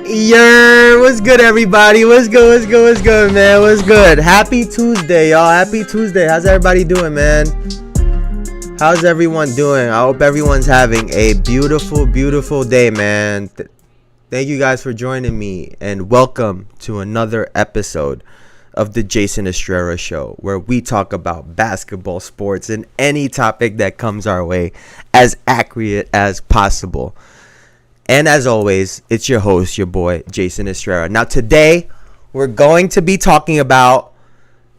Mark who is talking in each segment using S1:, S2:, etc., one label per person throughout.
S1: What's good, everybody? What's good, man? What's good? Happy Tuesday, y'all. Happy Tuesday. How's everybody doing, man? How's everyone doing? I hope everyone's having a beautiful, beautiful day, man. Thank you guys for joining me, and welcome to another episode of the Jayson Estrera Show, where we talk about basketball, sports, and any topic that comes our way as accurate as possible. And as always, it's your host, your boy, Jayson Estrera. Now, today, we're going to be talking about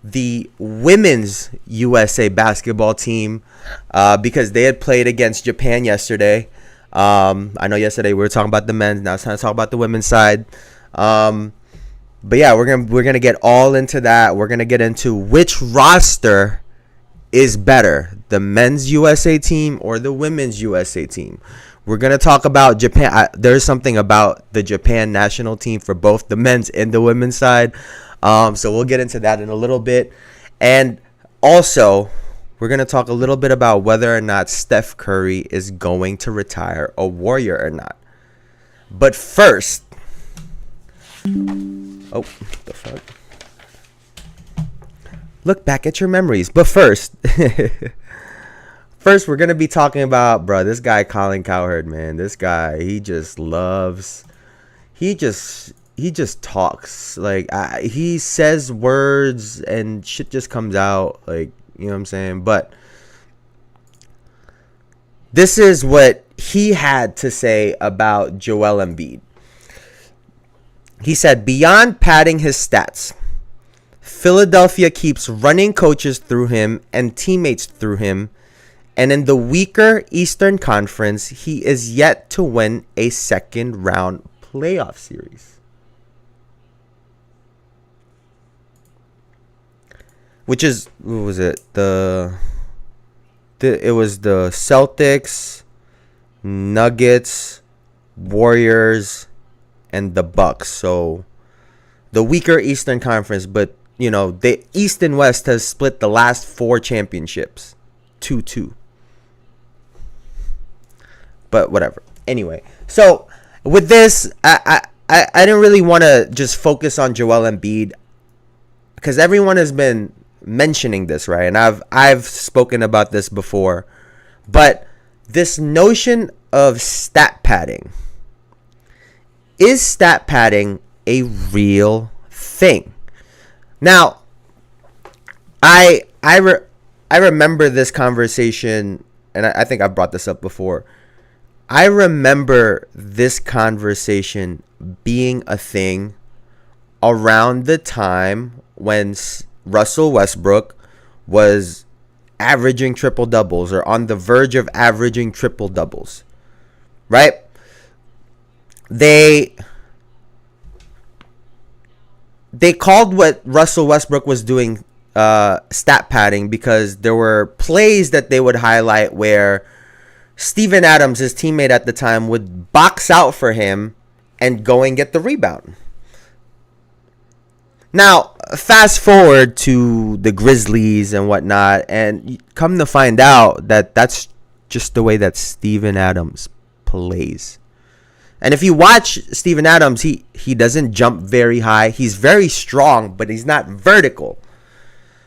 S1: the women's USA basketball team because they had played against Japan yesterday. I know yesterday we were talking about the men's. Now it's time to talk about the women's side. But yeah, we're gonna get all into that. We're gonna get into which roster is better, the men's USA team or the women's USA team. We're going to talk about Japan. There's something about the Japan national team for both the men's and the women's side. So we'll get into that in a little bit. And also, we're going to talk a little bit about whether or not Steph Curry is going to retire a Warrior or not. But first, the fuck? Look back at your memories. But first, we're going to be talking about, this guy Colin Cowherd, man. This guy, he just talks. Like, he says words and shit just comes out. Like, you know what I'm saying? But this is what he had to say about Joel Embiid. He said, beyond padding his stats, Philadelphia keeps running coaches through him and teammates through him. And in the weaker Eastern Conference, he is yet to win a second round playoff series. Which is, what was it? It was the Celtics, Nuggets, Warriors, and the Bucks. So the weaker Eastern Conference, but you know, the East and West has split the last 4 championships 2-2. But whatever. Anyway, so with this, I didn't really want to just focus on Joel Embiid because everyone has been mentioning this, right? And I've spoken about this before. But this notion of stat padding, is stat padding a real thing? Now, I remember this conversation, and I think I've brought this up before. I remember this conversation being a thing around the time when Russell Westbrook was averaging triple doubles or on the verge of averaging triple doubles, right? They called what Russell Westbrook was doing stat padding because there were plays that they would highlight where Steven Adams, his teammate at the time, would box out for him and go and get the rebound. Now, fast forward to the Grizzlies and whatnot, and come to find out that that's just the way that Steven Adams plays. And if you watch Steven Adams, he doesn't jump very high. He's very strong, but he's not vertical.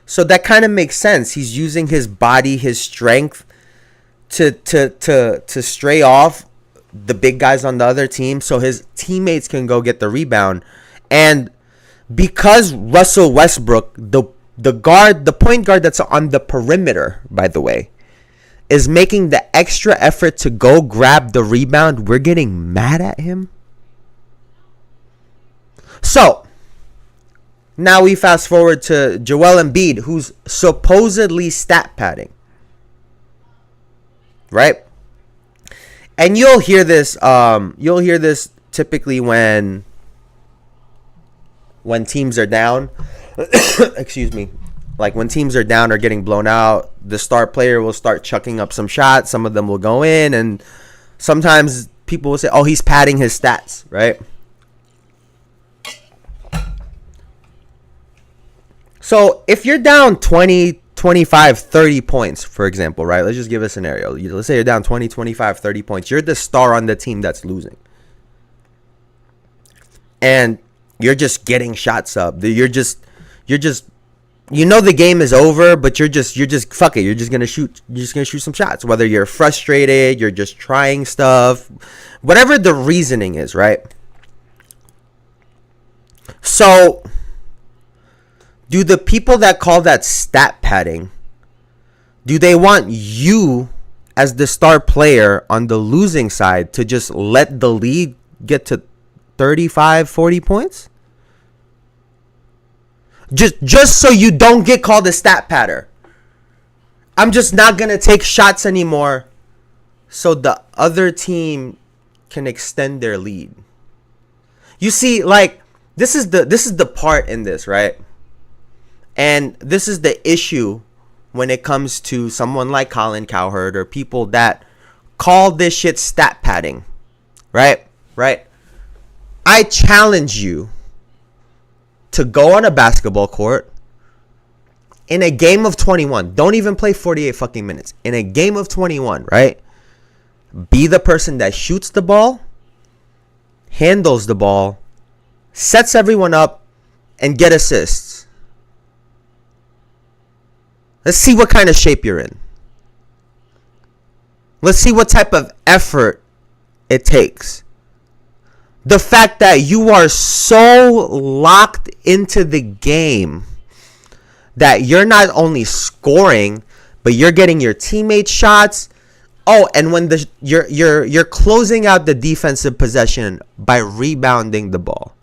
S1: So that kind of makes sense. He's using his body, his strength, to stray off the big guys on the other team so his teammates can go get the rebound. And because Russell Westbrook, the point guard that's on the perimeter, by the way, is making the extra effort to go grab the rebound, we're getting mad at him. So now we fast forward to Joel Embiid, who's supposedly stat padding. Right? And you'll hear this typically when teams are down. Excuse me. Like when teams are down or getting blown out, the star player will start chucking up some shots. Some of them will go in, and sometimes people will say, "Oh, he's padding his stats," right? So if you're down 20, 25, 30 points, for example, right? Let's just give a scenario. Let's say you're down 20, 25, 30 points. You're the star on the team that's losing. and you're just getting shots up. You're just the game is over, but you're just fuck it. You're just gonna shoot some shots. Whether you're frustrated, you're just trying stuff, whatever the reasoning is, right? So, do the people that call that stat padding, do they want you as the star player on the losing side to just let the lead get to 35, 40 points? Just so you don't get called a stat padder. I'm just not going to take shots anymore so the other team can extend their lead. You see, like, this is the part in this, right? And this is the issue when it comes to someone like Colin Cowherd or people that call this shit stat padding, right? Right? I challenge you to go on a basketball court in a game of 21. Don't even play 48 fucking minutes. In a game of 21, right? Be the person that shoots the ball, handles the ball, sets everyone up, and get assists. Let's see what kind of shape you're in. Let's see what type of effort it takes. The fact that you are so locked into the game that you're not only scoring, but you're getting your teammates shots. Oh, and when you're closing out the defensive possession by rebounding the ball.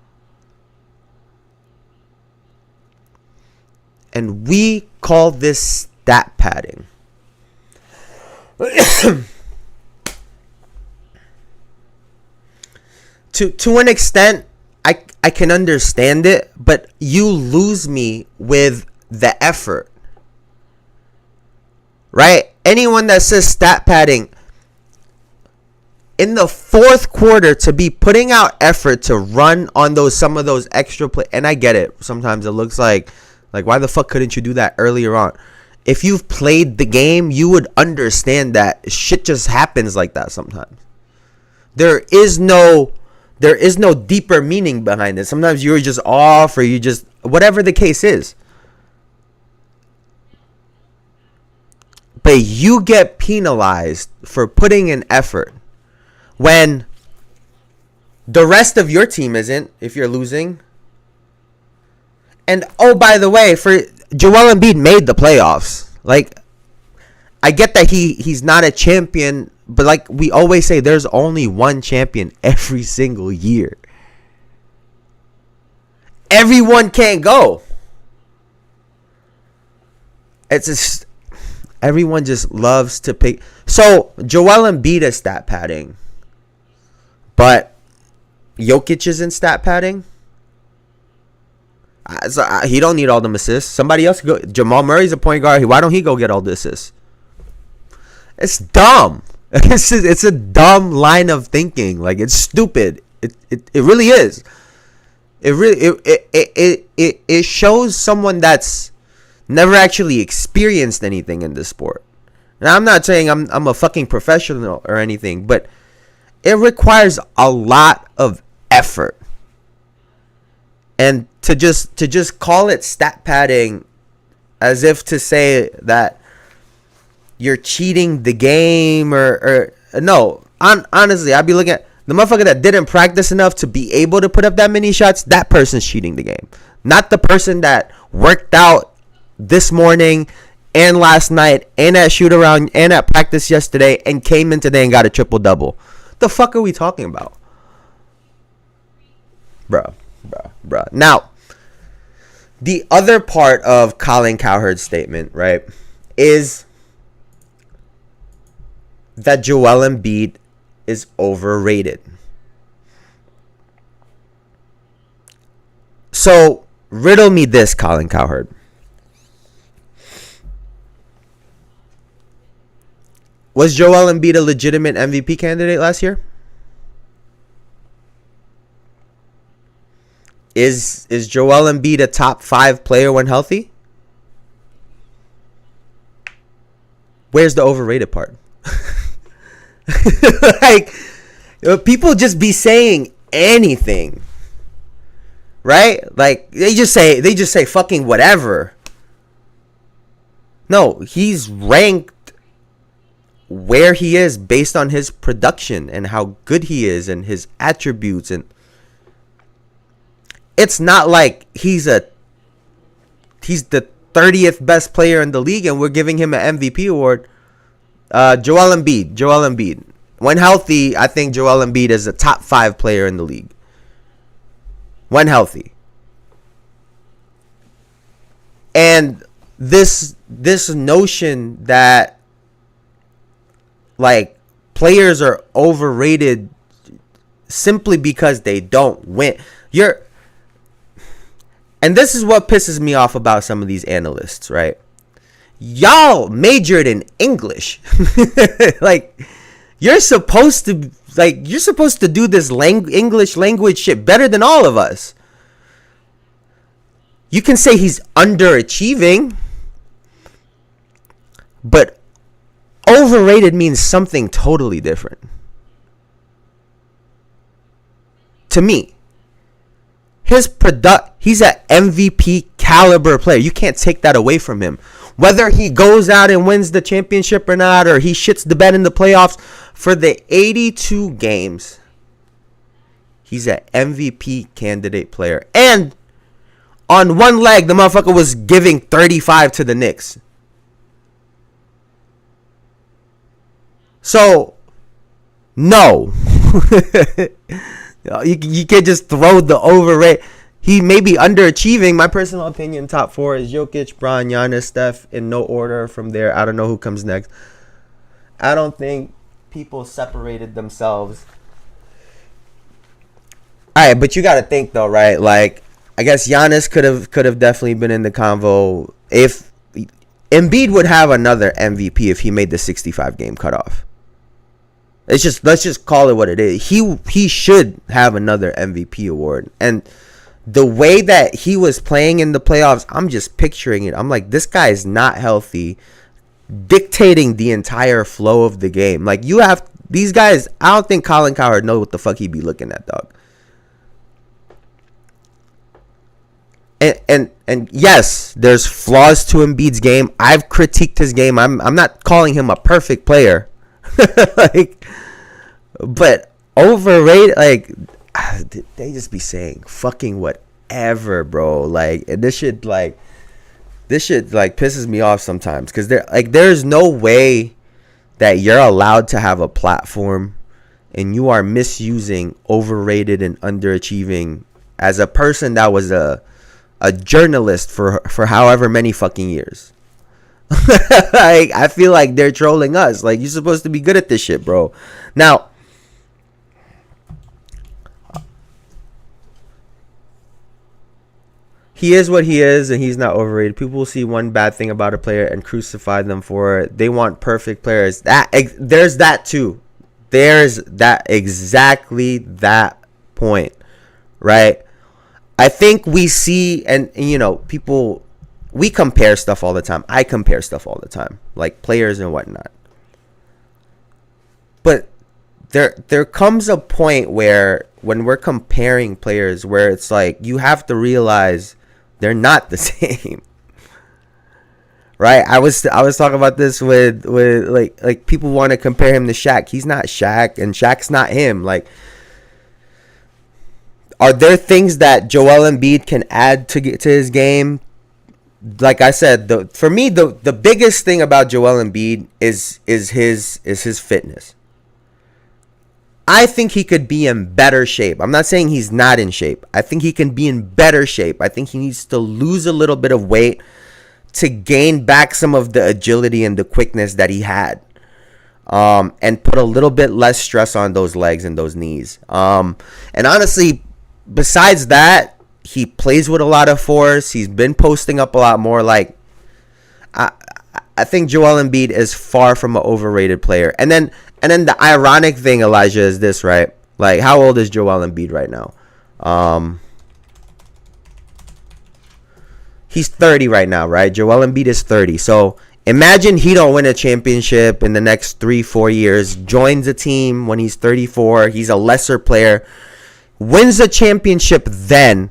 S1: And we call this stat padding. To an extent, I can understand it, but you lose me with the effort. Right? Anyone that says stat padding, in the fourth quarter to be putting out effort to run on some of those extra play, and I get it. Sometimes it looks like why the fuck couldn't you do that earlier on? If you've played the game, you would understand that shit just happens like that sometimes. There is no deeper meaning behind it. Sometimes you're just off, or you just, whatever the case is. But you get penalized for putting in effort when the rest of your team isn't, if you're losing. And, oh, by the way, for Joel Embiid made the playoffs. Like, I get that he's not a champion, but like we always say, there's only one champion every single year. Everyone can't go. It's just, everyone just loves to pick. So, Joel Embiid is stat padding, but Jokic isn't stat padding. So he don't need all them assists. Somebody else go. Jamal Murray's a point guard. Why don't he go get all the assists? It's dumb. It's a dumb line of thinking. Like, it's stupid. It really is. It shows someone that's never actually experienced anything in this sport. Now, I'm not saying I'm a fucking professional or anything, but it requires a lot of effort. And to just call it stat padding as if to say that you're cheating the game or no. Honestly, I'd be looking at the motherfucker that didn't practice enough to be able to put up that many shots. That person's cheating the game. Not the person that worked out this morning and last night and at shoot around and at practice yesterday and came in today and got a triple-double. The fuck are we talking about? Bruh. Now, the other part of Colin Cowherd's statement, right, is that Joel Embiid is overrated. So, riddle me this, Colin Cowherd. Was Joel Embiid a legitimate MVP candidate last year? Is Joel Embiid a top 5 player when healthy? Where's the overrated part? Like, people just be saying anything. right? Like they just say fucking whatever. No, he's ranked where he is based on his production and how good he is and his attributes, and it's not like he's the 30th best player in the league and we're giving him an MVP award. Joel Embiid. When healthy, I think Joel Embiid is a top 5 player in the league. When healthy. And this notion that like players are overrated simply because they don't win. And this is what pisses me off about some of these analysts, right? Y'all majored in English. Like you're supposed to do this English language shit better than all of us. You can say he's underachieving, but overrated means something totally different. To me, he's an MVP caliber player. You can't take that away from him. Whether he goes out and wins the championship or not, or he shits the bed in the playoffs, for the 82 games, he's an MVP candidate player. And on one leg, the motherfucker was giving 35 to the Knicks. So, no. You can't just throw the overrated. He may be underachieving. My personal opinion, top 4 is Jokic, Bron, Giannis, Steph, in no order from there. I don't know who comes next. I don't think people separated themselves. All right, but you got to think though, right? Like, I guess Giannis could have definitely been in the convo. If Embiid would have another MVP if he made the 65 game cutoff. Let's just call it what it is. He should have another MVP award. And the way that he was playing in the playoffs, I'm just picturing it. I'm like, this guy is not healthy, dictating the entire flow of the game. Like, you have these guys. I don't think Colin Cowherd knows what the fuck he'd be looking at, dog. And yes, there's flaws to Embiid's game. I've critiqued his game. I'm not calling him a perfect player. Like, but overrated, like, they just be saying fucking whatever, bro. Like, and this shit pisses me off sometimes, because there's no way that you're allowed to have a platform and you are misusing overrated and underachieving as a person that was a journalist for however many fucking years. Like, I feel like they're trolling us. Like, you're supposed to be good at this shit, bro. Now, he is what he is, and he's not overrated. People will see one bad thing about a player and crucify them for it. They want perfect players. There's that too. There's that, exactly that point, right? I think we see, and people, we compare stuff all the time. I compare stuff all the time, like players and whatnot. But there comes a point where, when we're comparing players, where it's like, you have to realize they're not the same. Right? I was talking about this with like people want to compare him to Shaq. He's not Shaq, and Shaq's not him. Like, are there things that Joel Embiid can add to his game? Like I said, for me, the biggest thing about Joel Embiid is his fitness. I think he could be in better shape. I'm not saying he's not in shape. I think he can be in better shape. I think he needs to lose a little bit of weight to gain back some of the agility and the quickness that he had. And put a little bit less stress on those legs and those knees. And honestly, besides that, he plays with a lot of force. He's been posting up a lot more. Like, I think Joel Embiid is far from an overrated player. And then the ironic thing, Elijah, is this, right? Like, how old is Joel Embiid right now? He's 30 right now, right? Joel Embiid is 30. So imagine he don't win a championship in the next 3-4 years, joins a team when he's 34. He's a lesser player, wins a championship then,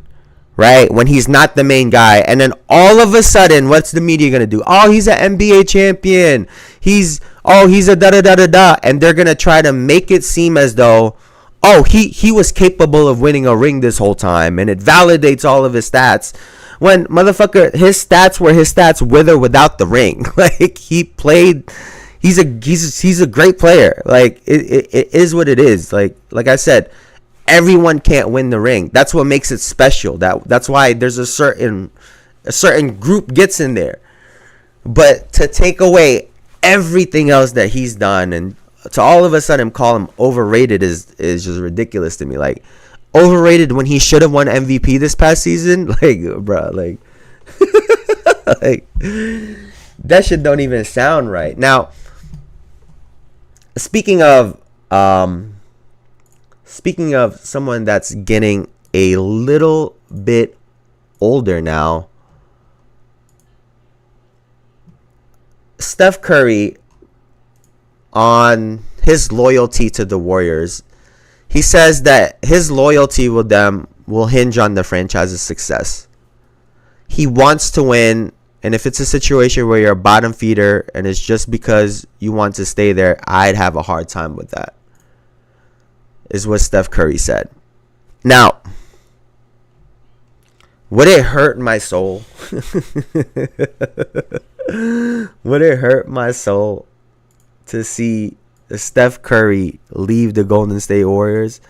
S1: right? When he's not the main guy. And then all of a sudden, what's the media going to do? Oh, he's an NBA champion. He's a da-da-da-da-da. And they're going to try to make it seem as though, oh, he was capable of winning a ring this whole time. And it validates all of his stats. When, motherfucker, his stats were his stats with or without the ring. Like, he played... He's a great player. Like, it is what it is. Like I said, everyone can't win the ring. That's what makes it special. That's why there's a certain group gets in there. But to take away everything else that he's done and to all of a sudden call him overrated is just ridiculous to me. Like, overrated when he should have won MVP this past season. Like, bro, like, like that shit don't even sound right. Now, speaking of someone that's getting a little bit older now, Steph Curry, on his loyalty to the Warriors, he says that his loyalty with them will hinge on the franchise's success. He wants to win, and if it's a situation where you're a bottom feeder and it's just because you want to stay there, I'd have a hard time with that, is what Steph Curry said. Now, would it hurt my soul? Would it hurt my soul to see Steph Curry leave the Golden State Warriors?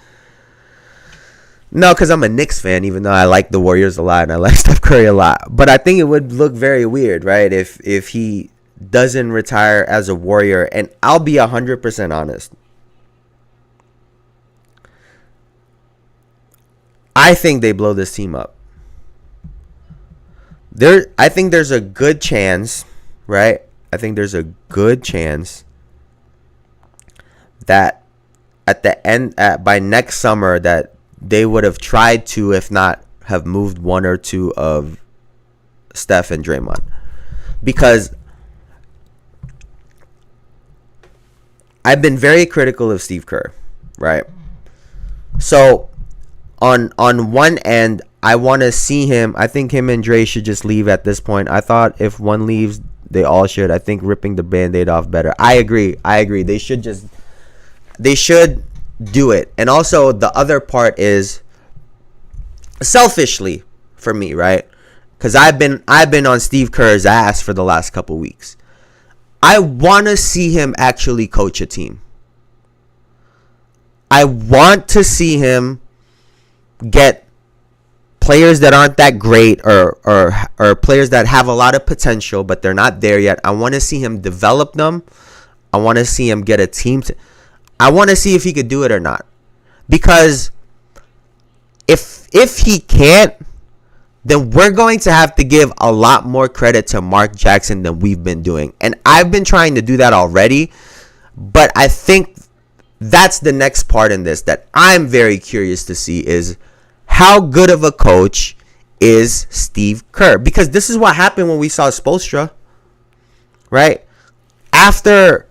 S1: No, because I'm a Knicks fan, even though I like the Warriors a lot and I like Steph Curry a lot. But I think it would look very weird, right, if he doesn't retire as a Warrior. And I'll be 100% honest. I think they blow this team up. I think there's a good chance, right? I think there's a good chance that at the end, by next summer, that they would have tried to, if not have moved one or two of Steph and Draymond. Because I've been very critical of Steve Kerr, right? So on one end, I want to see him. I think him and Dre should just leave at this point. I thought if one leaves, they all should. I think ripping the Band-Aid off better. I agree. They should do it. And also the other part is, selfishly for me, right? Because I've been on Steve Kerr's ass for the last couple weeks. I want to see him actually coach a team. I want to see him get players that aren't that great or players that have a lot of potential but they're not there yet. I want to see him develop them. I want to see him get a team. I want to see if he could do it or not. Because if he can't, then we're going to have to give a lot more credit to Mark Jackson than we've been doing. And I've been trying to do that already. But I think that's the next part in this that I'm very curious to see is how good of a coach is Steve Kerr. Because this is what happened when we saw Spoelstra, right? After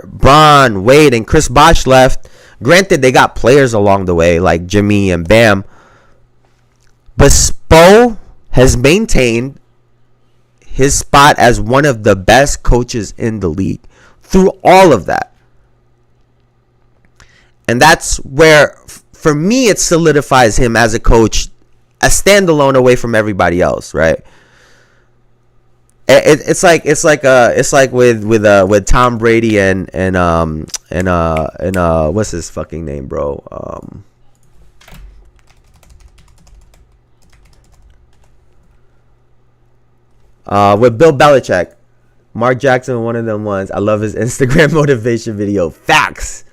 S1: Bron, Wade, and Chris Bosh left, granted, they got players along the way like Jimmy and Bam. But Spo has maintained his spot as one of the best coaches in the league through all of that. And that's where, for me, it solidifies him as a coach, a standalone away from everybody else, right? It's like with Tom Brady and what's his fucking name, bro? With Bill Belichick, Mark Jackson, one of them ones. I love his Instagram motivation video. Facts.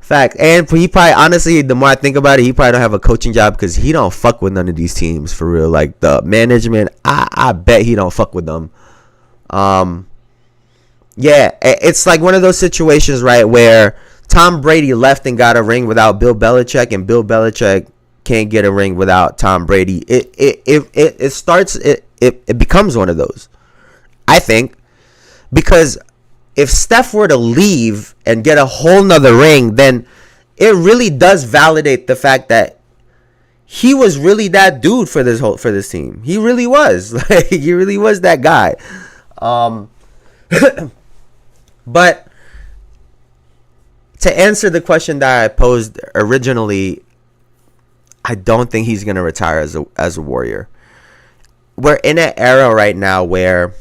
S1: And he probably, honestly, the more I think about it, he probably don't have a coaching job because he don't fuck with none of these teams for real. Like the management, I bet he don't fuck with them. Yeah, it's like one of those situations, right, where Tom Brady left and got a ring without Bill Belichick, and Bill Belichick can't get a ring without Tom Brady. It becomes one of those, I think, because if Steph were to leave and get a whole nother ring, then it really does validate the fact that he was really that dude for this team. He really was. Like, he really was that guy. But to answer the question that I posed originally, I don't think he's gonna retire as a Warrior. We're in an era right now where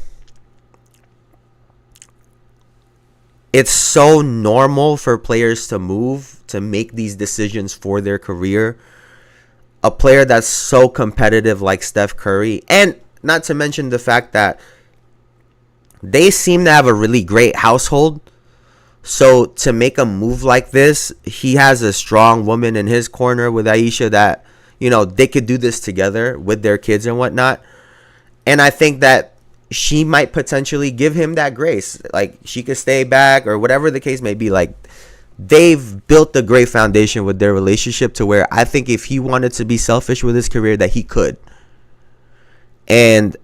S1: it's so normal for players to move, to make these decisions for their career. A player that's so competitive like Steph Curry, and not to mention the fact that they seem to have a really great household. So to make a move like this, he has a strong woman in his corner with Aisha that, they could do this together with their kids and whatnot. And I think that she might potentially give him that grace. Like, she could stay back or whatever the case may be. Like, they've built a great foundation with their relationship to where I think if he wanted to be selfish with his career, that he could. And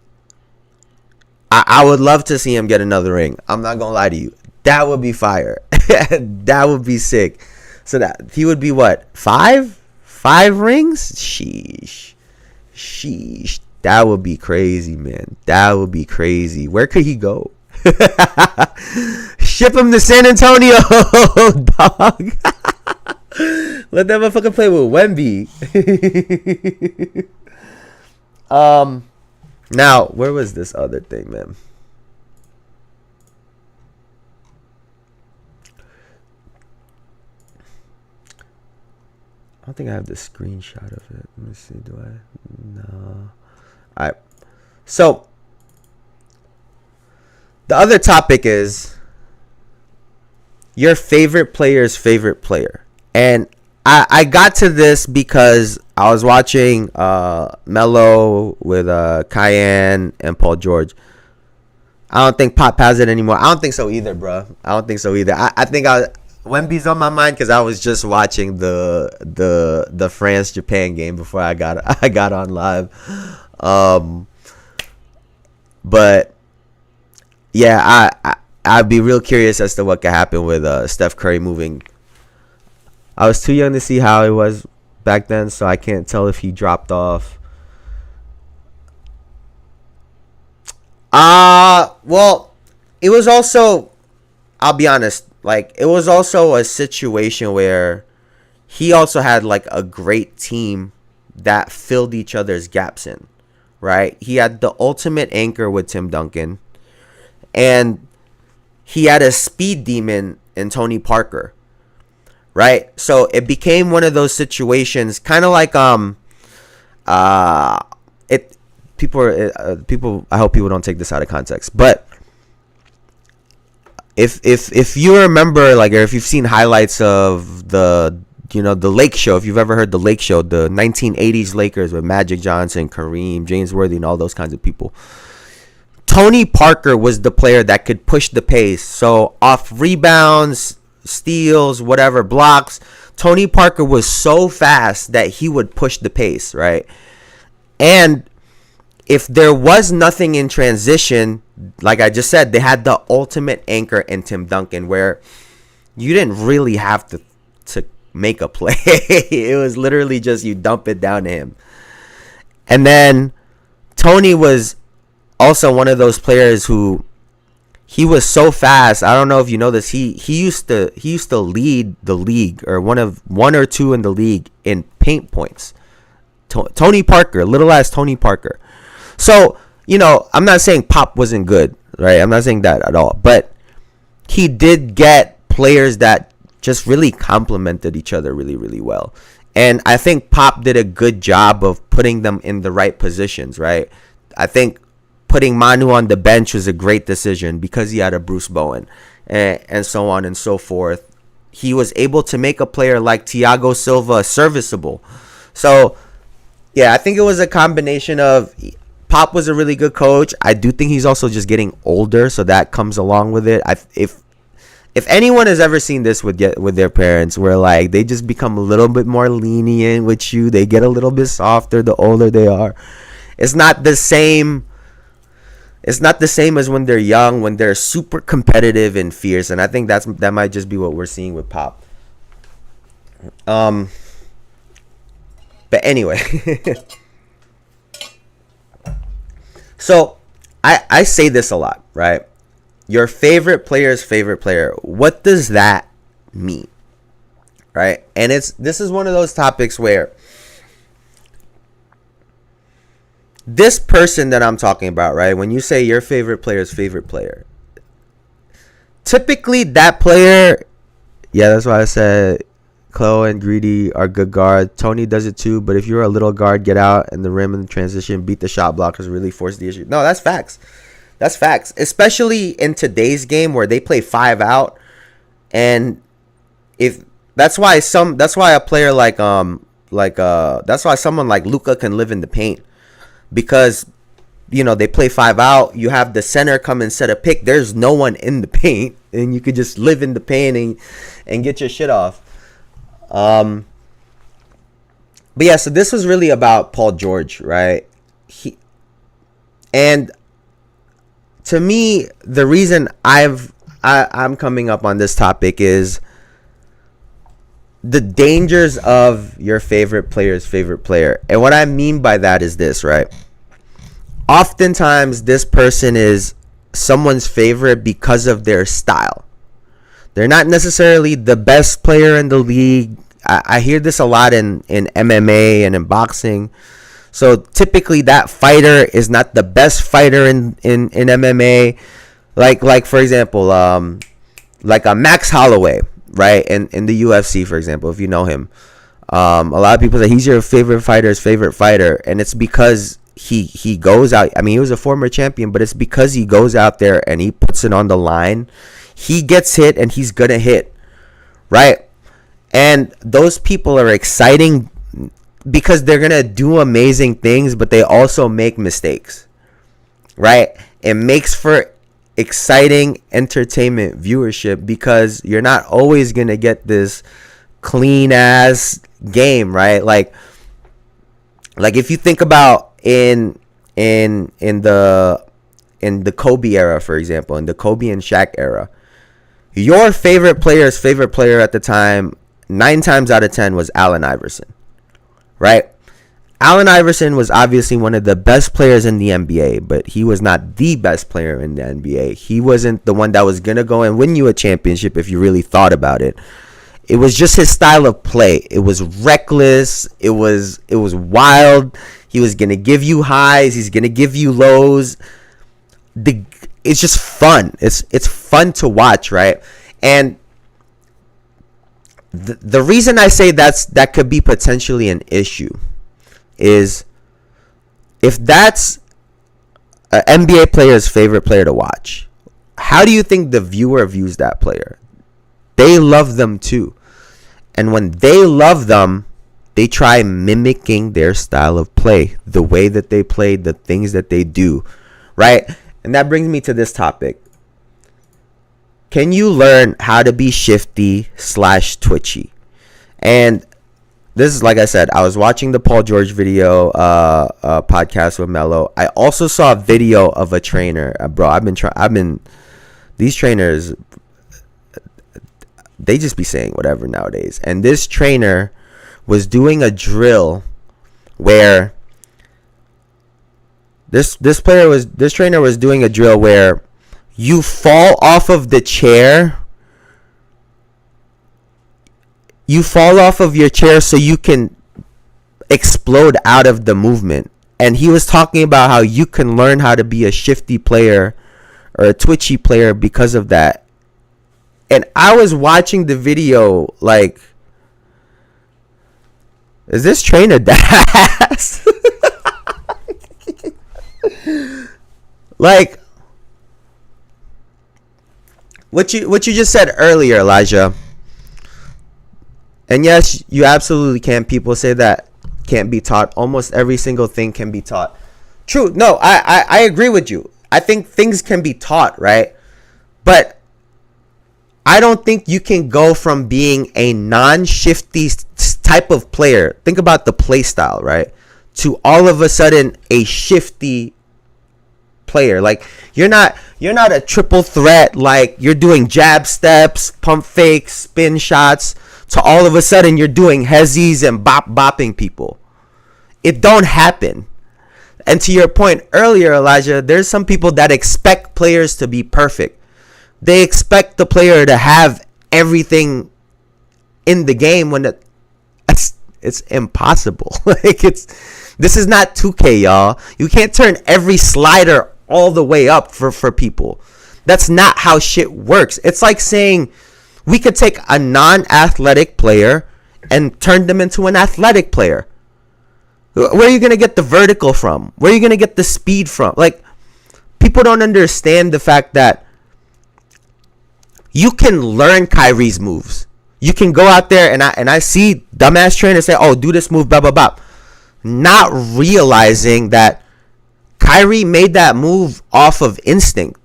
S1: I would love to see him get another ring. I'm not going to lie to you. That would be fire. That would be sick. So that he would be what? 5? 5 rings? Sheesh. That would be crazy, man. That would be crazy. Where could he go? Ship him to San Antonio, dog. Let that motherfucker play with Wemby. Now, where was this other thing, man? I don't think I have the screenshot of it. Let me see. Do I? No. All right. So, the other topic is your favorite player's favorite player. And I got to this because I was watching Melo with Cayenne and Paul George. I don't think Pop has it anymore. I don't think so either, bro. I don't think so either. I think Wemby's on my mind because I was just watching the France Japan game before I got on live. But yeah, I'd be real curious as to what could happen with Steph Curry moving. I was too young to see how it was back then, so I can't tell if he dropped off. Well, it was also, I'll be honest, like, it was also a situation where he also had like a great team that filled each other's gaps in, right? He had the ultimate anchor with Tim Duncan, and he had a speed demon in Tony Parker, right? So it became one of those situations, kind of like people. I hope people don't take this out of context, but if you remember, like, or if you've seen highlights of the Lake Show, if you've ever heard the Lake Show, the 1980s Lakers with Magic Johnson, Kareem, James Worthy, and all those kinds of people. Tony Parker was the player that could push the pace. So off rebounds, steals, whatever, blocks, Tony Parker was so fast that he would push the pace, right? And if there was nothing in transition, like I just said, they had the ultimate anchor in Tim Duncan, where you didn't really have to make a play. It was literally just you dump it down to him. And then Tony was also one of those players who, he was so fast. I don't know if you know this. He used to lead the league, or one or two in the league in paint points. Tony Parker, little ass Tony Parker. So, I'm not saying Pop wasn't good, right? I'm not saying that at all. But he did get players that just really complemented each other really, really well. And I think Pop did a good job of putting them in the right positions, right? I think putting Manu on the bench was a great decision because he had a Bruce Bowen and so on and so forth. He was able to make a player like Thiago Silva serviceable. So, yeah, I think it was a combination of Pop was a really good coach. I do think he's also just getting older, so that comes along with it. If anyone has ever seen this with their parents, where like they just become a little bit more lenient with you, they get a little bit softer the older they are. It's not the same. It's not the same as when they're young, when they're super competitive and fierce. And I think that might just be what we're seeing with Pop. But anyway, so I say this a lot, right? Your favorite player's favorite player. What does that mean? Right? And this is one of those topics where this person that I'm talking about, right? When you say your favorite player's favorite player, typically that player, yeah, that's why I said Chloe and Greedy are good guards. Tony does it too, but if you're a little guard, get out and the rim in the transition, beat the shot blockers, really force the issue. No, that's facts. That's facts. Especially in today's game where they play 5 out, and if that's why a player that's why someone like Luka can live in the paint, because they play 5 out. You have the center come and set a pick. There's no one in the paint, and you could just live in the paint and get your shit off. But yeah, so this was really about Paul George, right? And to me, the reason I'm coming up on this topic is the dangers of your favorite player's favorite player. And what I mean by that is this, right? Oftentimes, this person is someone's favorite because of their style. They're not necessarily the best player in the league. I hear this a lot in MMA and in boxing. So typically that fighter is not the best fighter in MMA. Like for example, like a Max Holloway, right? In the UFC, for example, if you know him. A lot of people say he's your favorite fighter's favorite fighter, and it's because he goes out. I mean, he was a former champion, but it's because he goes out there and he puts it on the line. He gets hit and he's gonna hit, right? And those people are exciting because they're gonna do amazing things, but they also make mistakes, right? It makes for exciting entertainment viewership because you're not always gonna get this clean ass game, right? Like if you think about in the Kobe era, for example, in the Kobe and Shaq era, your favorite player's favorite player at the time, 9 times out of 10, was Allen Iverson, right? Allen Iverson was obviously one of the best players in the NBA, but he was not the best player in the NBA. He wasn't the one that was going to go and win you a championship if you really thought about it. It was just his style of play. It was reckless. It was wild. He was going to give you highs. He's going to give you lows. It's just fun. It's fun to watch, right? And the reason I say that could be potentially an issue is if that's an NBA player's favorite player to watch, how do you think the viewer views that player? They love them too. And when they love them, they try mimicking their style of play, the way that they play, the things that they do, right? And that brings me to this topic. Can you learn how to be shifty/twitchy? And this is, like I said, I was watching the Paul George video podcast with Mello. I also saw a video of a trainer. Bro, these trainers, they just be saying whatever nowadays. And this trainer was doing a drill where this trainer was doing a drill where you fall off of the chair. You fall off of your chair so you can explode out of the movement. And he was talking about how you can learn how to be a shifty player or a twitchy player because of that. And I was watching the video like, is this trainer ass? Like what you just said earlier, Elijah. And yes, you absolutely can. People say that can't be taught. Almost every single thing can be taught. True. No, I agree with you. I think things can be taught, right? But I don't think you can go from being a non-shifty type of player. Think about the play style, right? To all of a sudden a shifty player. Like you're not a triple threat. Like you're doing jab steps, pump fakes, spin shots. To all of a sudden you're doing hezzies and bopping people. it don't happen. And to your point earlier, Elijah, there's some people that expect players to be perfect. They expect the player to have everything in the game when it's impossible. This is not 2K, y'all. You can't turn every slider all the way up for people. That's not how shit works. It's like saying we could take a non-athletic player and turn them into an athletic player. Where are you going to get the vertical from? Where are you going to get the speed from? Like, people don't understand the fact that you can learn Kyrie's moves. You can go out there and I see dumbass trainers say, oh, do this move, blah, blah, blah. Not realizing that Kyrie made that move off of instinct.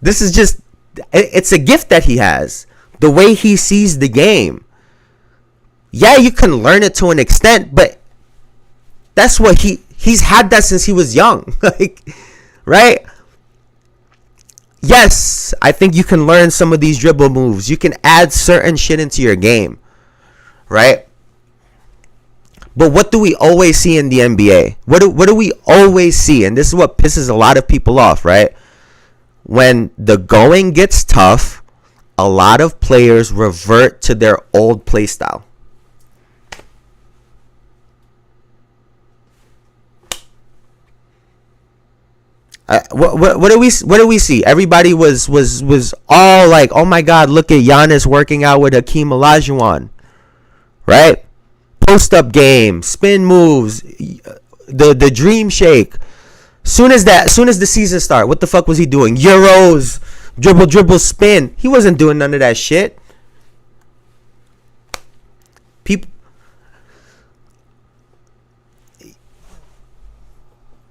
S1: This is just, it's a gift that he has. The way he sees the game. Yeah, you can learn it to an extent, but that's what he's had that since he was young. Like, right? Yes, I think you can learn some of these dribble moves. You can add certain shit into your game. Right? But what do we always see in the NBA? What do we always see? And this is what pisses a lot of people off, right? When the going gets tough, a lot of players revert to their old play style. What do we see? Everybody was all like, oh my God, look at Giannis working out with Hakeem Olajuwon, right? Post up game, spin moves, the dream shake. Soon as the season start, what the fuck was he doing? Euros, dribble, spin. He wasn't doing none of that shit. People.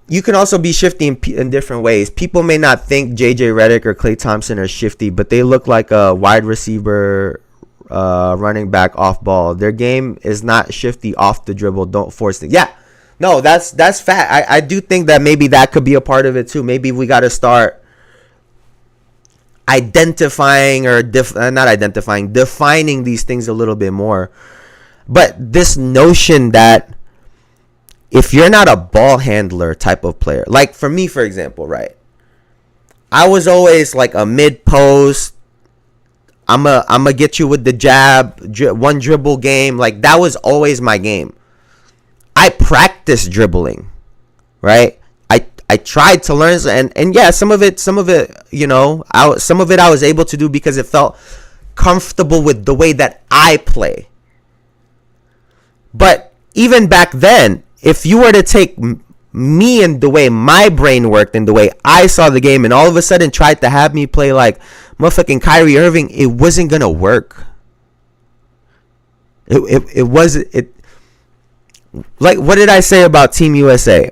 S1: You can also be shifty in different ways. People may not think JJ Redick or Klay Thompson are shifty, but they look like a wide receiver, running back off ball. Their game is not shifty off the dribble. Don't force it. Yeah, no, that's fact. I do think that maybe that could be a part of it too. Maybe we got to start identifying or defining these things a little bit more. But this notion that if you're not a ball handler type of player, like for me, for example, right? I was always like a mid post. I'm a get you with the jab, one dribble game. Like that was always my game. I practiced dribbling, right? I tried to learn, and yeah, some of it, you know, some of it I was able to do because it felt comfortable with the way that I play. But even back then, if you were to take me and the way my brain worked and the way I saw the game and all of a sudden tried to have me play like motherfucking Kyrie Irving, it wasn't going to work. It wasn't. Like, what did I say about Team USA?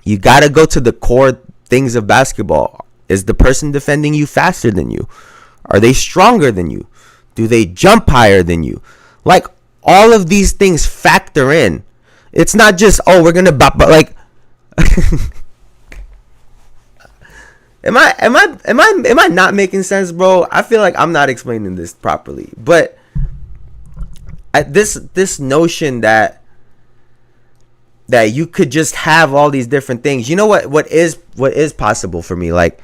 S1: You got to go to the core things of basketball. Is the person defending you faster than you? Are they stronger than you? Do they jump higher than you? Like, all of these things factor in. It's not just, oh, we're gonna like. Am I not making sense, bro? I feel like I'm not explaining this properly. But this notion that you could just have all these different things. You know what is possible for me? Like,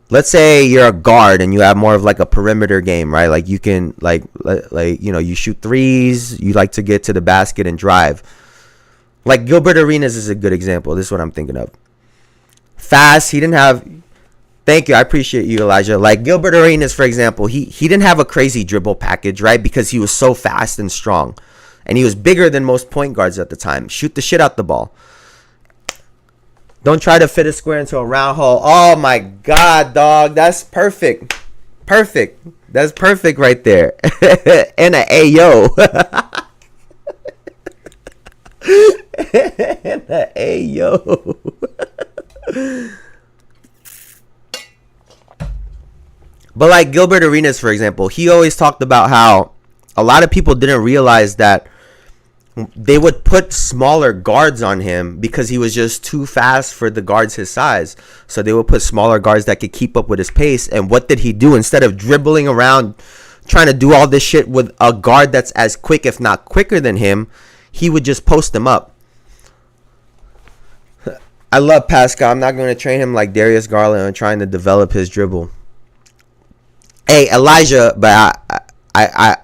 S1: let's say you're a guard and you have more of like a perimeter game, right? Like you can like you know, you shoot threes, you like to get to the basket and drive. Like Gilbert Arenas is a good example. This is what I'm thinking of. Fast, he didn't have. Thank you, I appreciate you, Elijah. Like Gilbert Arenas, for example, he didn't have a crazy dribble package, right? Because he was so fast and strong, and he was bigger than most point guards at the time. Shoot the shit out the ball. Don't try to fit a square into a round hole. Oh my God, dog, that's perfect. Perfect. That's perfect right there. And a ayo. And a ayo. But like Gilbert Arenas, for example, he always talked about how a lot of people didn't realize that they would put smaller guards on him because he was just too fast for the guards his size. So they would put smaller guards that could keep up with his pace. And what did he do? Instead of dribbling around trying to do all this shit with a guard that's as quick, if not quicker than him, he would just post them up. I love Pascal. I'm not going to train him like Darius Garland on trying to develop his dribble. Hey, Elijah, but I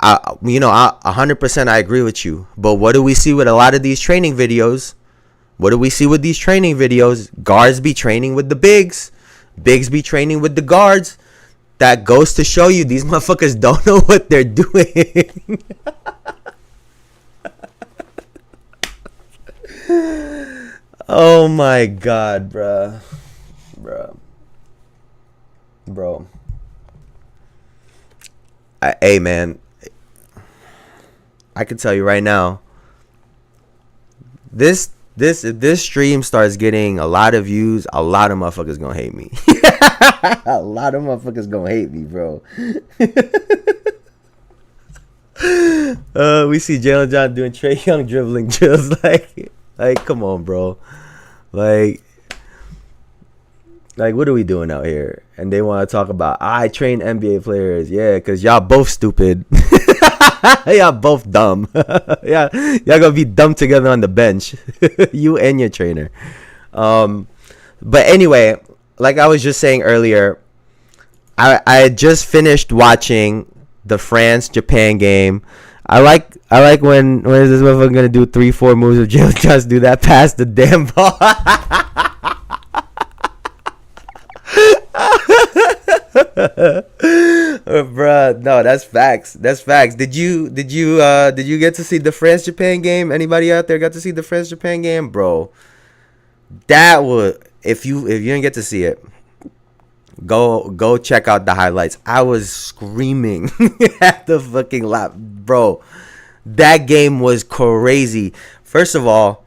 S1: 100% I agree with you. But what do we see with a lot of these training videos? What do we see with these training videos? Guards be training with the bigs. Bigs be training with the guards. That goes to show you these motherfuckers don't know what they're doing. Oh my God, bruh. Bro. Hey, man. I can tell you right now. If this stream starts getting a lot of views, a lot of motherfuckers gonna hate me. A lot of motherfuckers gonna hate me, bro. We see Jalen John doing Trae Young dribbling drills. Like, come on, bro. Like, what are we doing out here? And they want to talk about, I train NBA players. Yeah, because y'all both stupid. Y'all both dumb. Yeah, y'all gonna be dumb together on the bench. You and your trainer. But anyway, like I was just saying earlier, I had just finished watching the France-Japan game. I like when is this motherfucker gonna do 3-4 moves of Jalen Johnson, do that pass the damn ball. Bruh, no, that's facts. That's facts. Did you get to see the France-Japan game? Anybody out there got to see the France-Japan game, bro? That was, if you didn't get to see it, go check out the highlights. I was screaming at the fucking lap, bro. That game was crazy. First of all,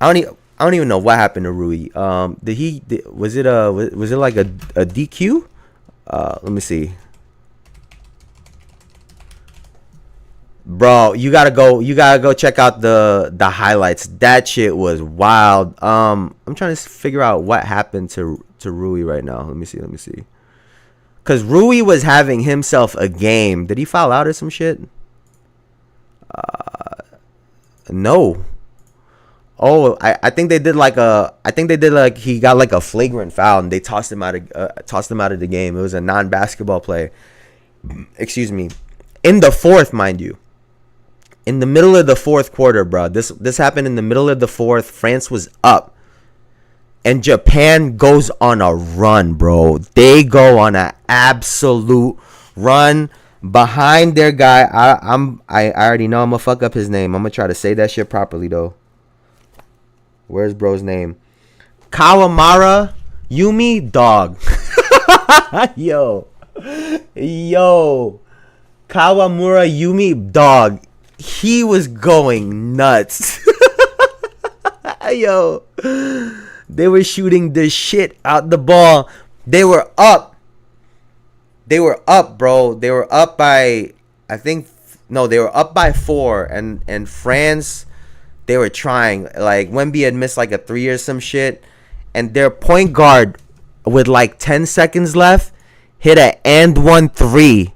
S1: I don't even know what happened to Rui. Was it like a DQ? Let me see. Bro, you gotta go check out the highlights. That shit was wild. I'm trying to figure out what happened to Rui right now. Let me see. Cause Rui was having himself a game. Did he foul out or some shit? No. Oh, I think they did like he got like a flagrant foul and they tossed him out of the game. It was a non-basketball play. Excuse me. In the fourth, mind you. In the middle of the fourth quarter, bro. This happened in the middle of the fourth. France was up. And Japan goes on a run, bro. They go on an absolute run behind their guy. I already know I'm gonna fuck up his name. I'm gonna try to say that shit properly though. Where's bro's name? Kawamura Yumi, dog. Yo. Kawamura Yumi, dog. He was going nuts. Yo. They were shooting the shit out the ball. They were up, bro. They were up by, they were up by 4. And France, they were trying. Like, Wemby had missed like a 3 or some shit. And their point guard, with like 10 seconds left, hit an and 1 3.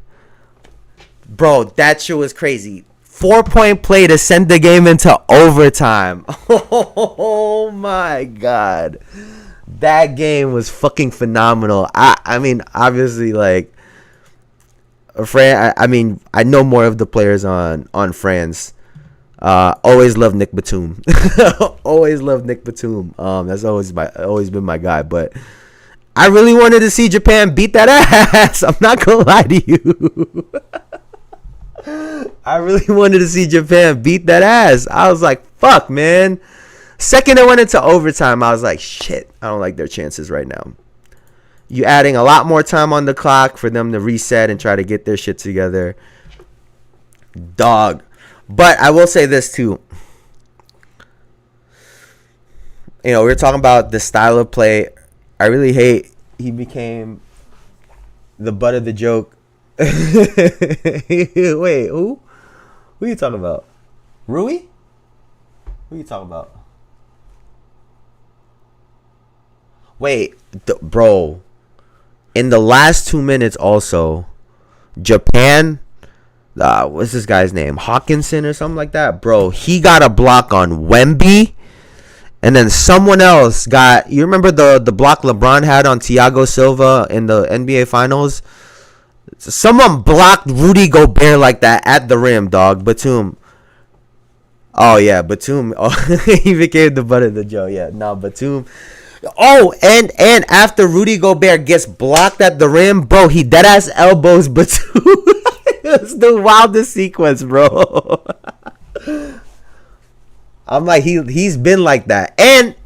S1: Bro, that shit was crazy. 4-point play to send the game into overtime. Oh my God. That game was fucking phenomenal. I mean, obviously, like, I know more of the players on France. Always loved Nick Batum. Always loved Nick Batum. That's always been my guy. But I really wanted to see Japan beat that ass. I'm not gonna lie to you. I really wanted to see Japan beat that ass. I was like, fuck, man. Second it went into overtime, I was like, shit, I don't like their chances right now. You adding a lot more time on the clock for them to reset and try to get their shit together. Dog. But I will say this too. We were talking about the style of play. I really hate he became the butt of the joke. Wait, who? Who are you talking about? Rui? Who are you talking about? Wait, bro. In the last 2 minutes also, Japan what's this guy's name? Hawkinson or something like that, bro. He got a block on Wemby, and then someone else got. You remember the block LeBron had on Thiago Silva in the NBA Finals? Someone blocked Rudy Gobert like that at the rim, dog. Batum. Oh yeah, Batum. Oh, he became the butt of the joke. Yeah, no, Batum. Oh, and after Rudy Gobert gets blocked at the rim, bro, he deadass elbows Batum. It's the wildest sequence, bro. I'm like, he's been like that, and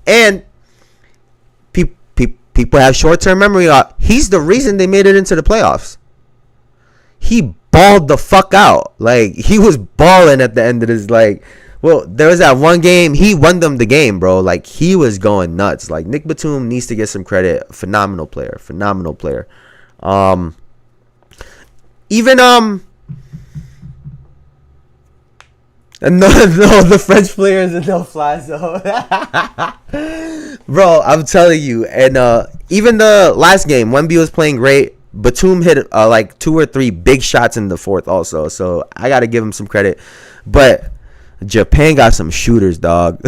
S1: people have short term memory. He's the reason they made it into the playoffs. He balled the fuck out. Like, he was balling at the end of this. Like, well, there was that one game. He won them the game, bro. Like, he was going nuts. Like, Nick Batum needs to get some credit. Phenomenal player. Phenomenal player. Even, no, the French players in no fly zone. Bro, I'm telling you. And even the last game, Wemby was playing great. Batum hit like 2 or 3 big shots in the fourth also. So I got to give him some credit. But Japan got some shooters, dog.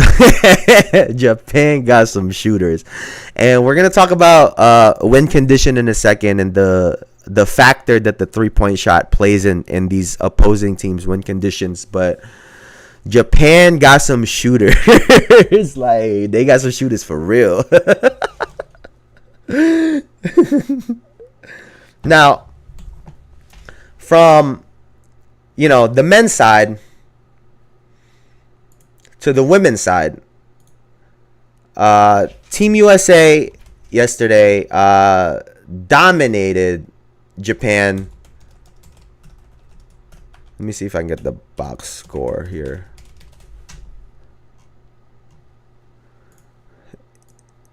S1: Japan got some shooters. And we're going to talk about win condition in a second, and the factor that the 3-point shot plays in these opposing teams' win conditions. But Japan got some shooters. Like, they got some shooters for real. Now, from, the men's side to the women's side, Team USA yesterday dominated Japan. Let me see if I can get the box score here.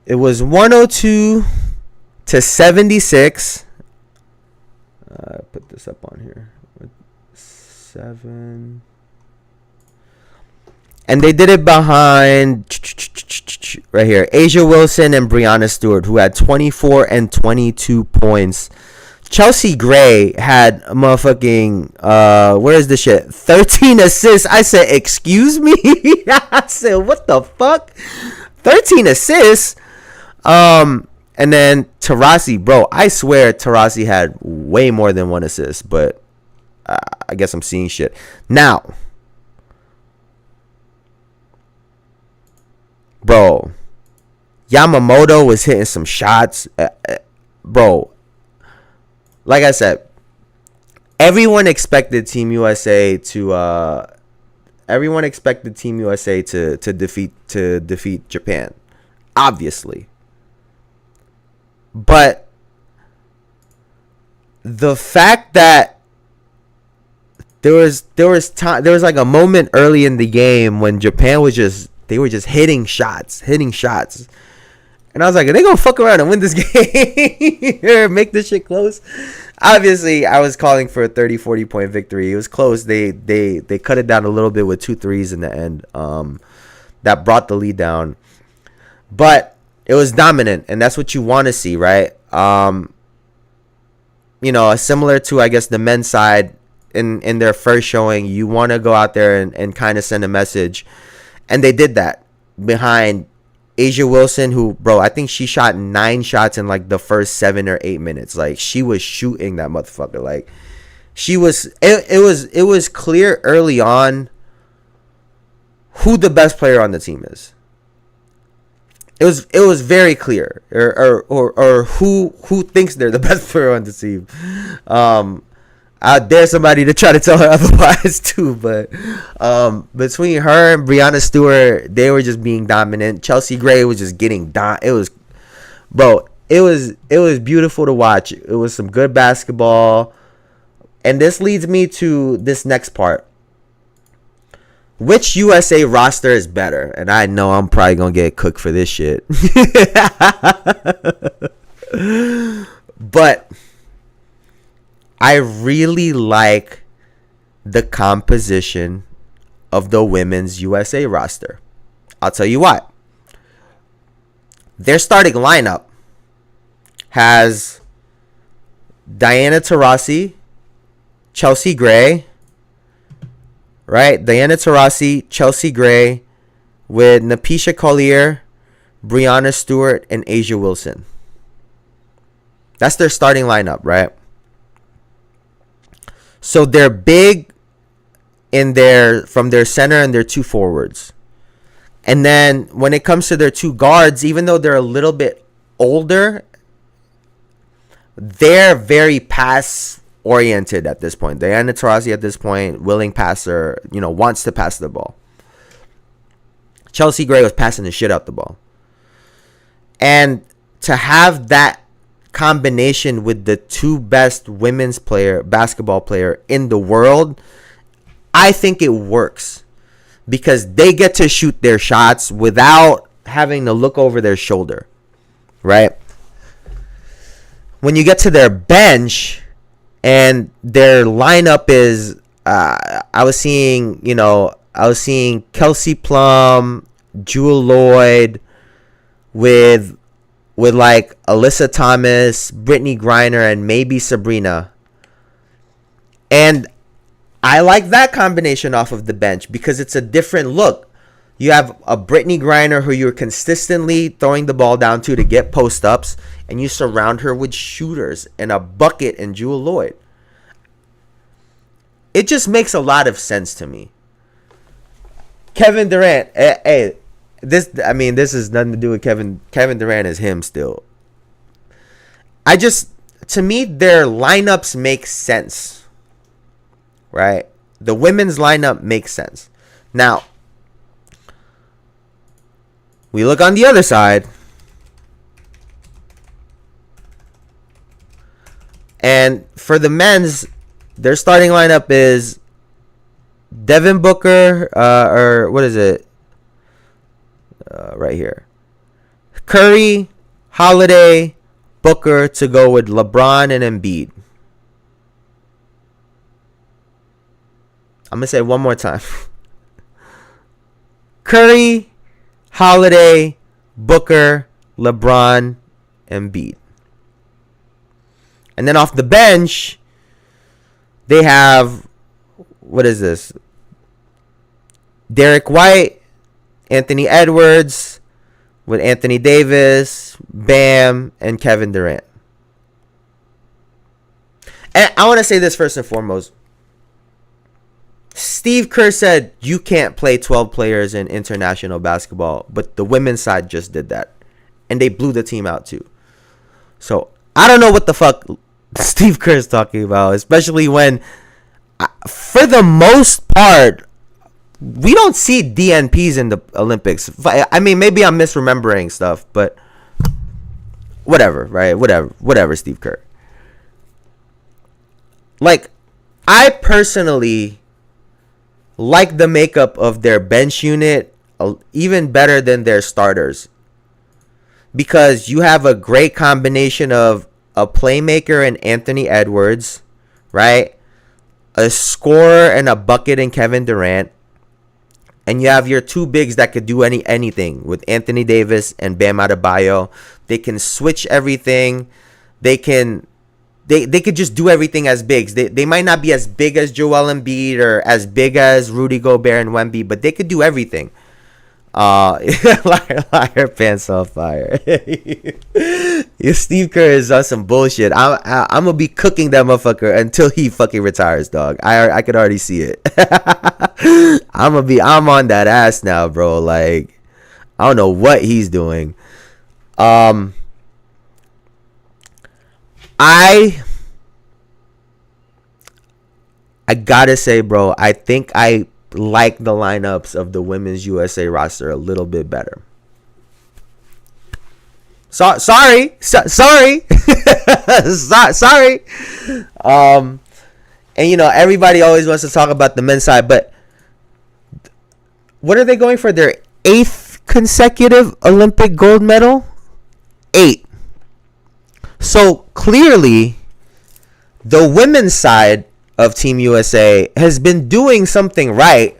S1: It was 102-76. Put this up on here. 7. And they did it behind, right here, Asia Wilson and Breanna Stewart, who had 24 and 22 points. Chelsea Gray had motherfucking, where is this shit? 13 assists. I said, excuse me? I said, what the fuck? 13 assists? And then Taurasi, bro, I swear Taurasi had way more than 1 assist, but I guess I'm seeing shit. Now, bro, Yamamoto was hitting some shots. Bro, like I said, everyone expected Team USA to defeat Japan, obviously. But the fact that there was like a moment early in the game when Japan was just hitting shots. And I was like, are they gonna fuck around and win this game or make this shit close? Obviously, I was calling for a 30-40 point victory. It was close. They cut it down a little bit with 2 threes in the end. That brought the lead down. But it was dominant, and that's what you want to see, right? Similar to, I guess, the men's side in their first showing, you want to go out there and kind of send a message. And they did that behind Asia Wilson, who, bro, I think she shot 9 shots in, like, the first 7 or 8 minutes. Like, she was shooting that motherfucker. Like, she was – it was clear early on who the best player on the team is. It was very clear, or who thinks they're the best player on the team. I dare somebody to try to tell her otherwise too, but between her and Breanna Stewart, they were just being dominant. Chelsea Gray was just getting it was beautiful to watch. It was some good basketball, and this leads me to this next part. Which USA roster is better? And I know I'm probably going to get cooked for this shit. But I really like the composition of the women's USA roster. I'll tell you what. Their starting lineup has Diana Taurasi, Chelsea Gray, right? Diana Taurasi, Chelsea Gray, with Napisha Collier, Brianna Stewart, and Asia Wilson. That's their starting lineup, right? So they're big from their center and their two forwards. And then when it comes to their two guards, even though they're a little bit older, they're very pass oriented at this point. Diana Taurasi at this point, willing passer, wants to pass the ball. Chelsea Gray was passing the shit out the ball. And to have that combination with the two best women's basketball player in the world, I think it works. Because they get to shoot their shots without having to look over their shoulder. Right? When you get to their bench and their lineup is, I was seeing Kelsey Plum, Jewel Lloyd with like Alyssa Thomas, Brittany Griner, and maybe Sabrina. And I like that combination off of the bench because it's a different look. You have a Brittany Griner who you're consistently throwing the ball down to get post-ups, and you surround her with shooters and a bucket and Jewel Lloyd. It just makes a lot of sense to me. Kevin Durant, this is nothing to do with Kevin. Kevin Durant is him still. To me, their lineups make sense. Right? The women's lineup makes sense. Now, we look on the other side. And for the men's, their starting lineup is Devin Booker, or what is it? Right here. Curry, Holiday, Booker to go with LeBron and Embiid. I'm going to say it one more time. Curry, Holiday, Booker, LeBron, Embiid. And then off the bench, they have, what is this? Derek White, Anthony Edwards, with Anthony Davis, Bam, and Kevin Durant. And I want to say this first and foremost. Steve Kerr said you can't play 12 players in international basketball, but the women's side just did that. And they blew the team out too. So, I don't know what the fuck Steve Kerr is talking about, especially when, for the most part, we don't see DNPs in the Olympics. I mean, maybe I'm misremembering stuff, but whatever, right? Whatever, Steve Kerr. Like, I personally like the makeup of their bench unit even better than their starters. Because you have a great combination of a playmaker in Anthony Edwards, right? A scorer and a bucket in Kevin Durant. And you have your two bigs that could do anything with Anthony Davis and Bam Adebayo. They can switch everything. They could just do everything as bigs. They might not be as big as Joel Embiid or as big as Rudy Gobert and Wemby, but they could do everything. Liar pants on fire. Steve Kerr is on some bullshit. I'm gonna be cooking that motherfucker until he fucking retires, dog. I could already see it. I'm on that ass now, bro. Like, I don't know what he's doing. I gotta say, bro, I think I like the lineups of the Women's USA roster a little bit better. Sorry. Sorry. And, you know, everybody always wants to talk about the men's side, but what are they going for? Their 8th consecutive Olympic gold medal? 8. So, clearly, the women's side of Team USA has been doing something right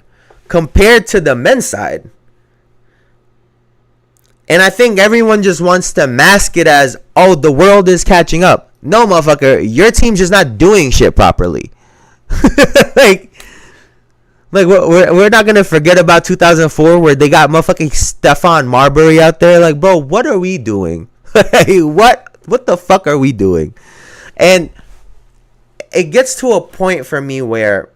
S1: compared to the men's side. And I think everyone just wants to mask it as, oh, the world is catching up. No, motherfucker, your team's just not doing shit properly. Like, we're not gonna forget about 2004 where they got motherfucking Stephon Marbury out there. Like, bro, what are we doing? What the fuck are we doing? And it gets to a point for me where